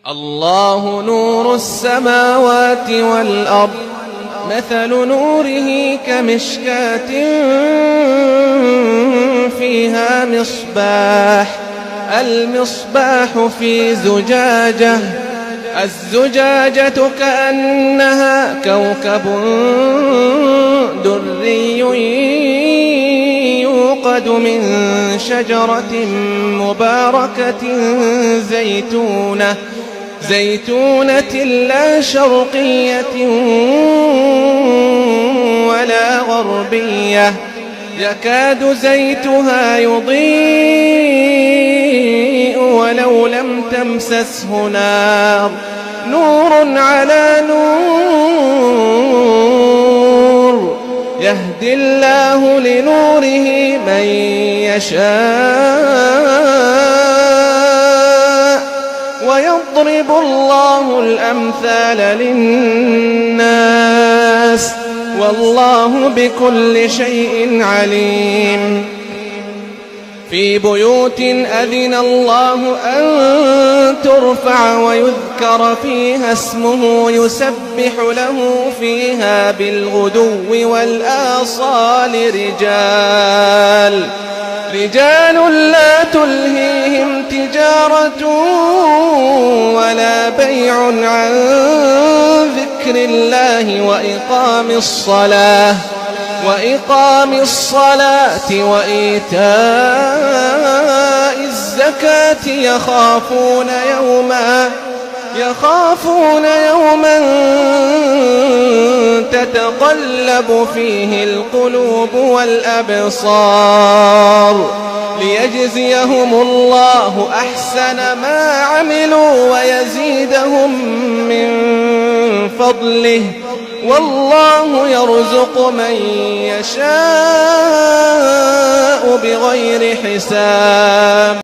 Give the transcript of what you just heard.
الله نور السماوات والأرض مثل نوره كمشكاة فيها مصباح المصباح في زجاجة الزجاجة كأنها كوكب دري يوقد من شجرة مباركة زيتونة لا شرقية ولا غربية يكاد زيتها يضيء ولو لم تمسسه نار نور على نور يهدي الله لنوره من يشاء ويضرب الله الأمثال للناس والله بكل شيء عليم في بيوت أذن الله أن ترفع ويذكر فيها اسمه يسبح له فيها بالغدو والآصال رجال لا تلهيهم تجارة ولا بيع عن ذكر الله وإقام الصلاة وإيتاء الزكاة يخافون يوما تتقلب فيه القلوب والأبصار ليجزيهم الله أحسن ما عملوا ويزيدهم من فضله والله يرزق من يشاء بغير حساب.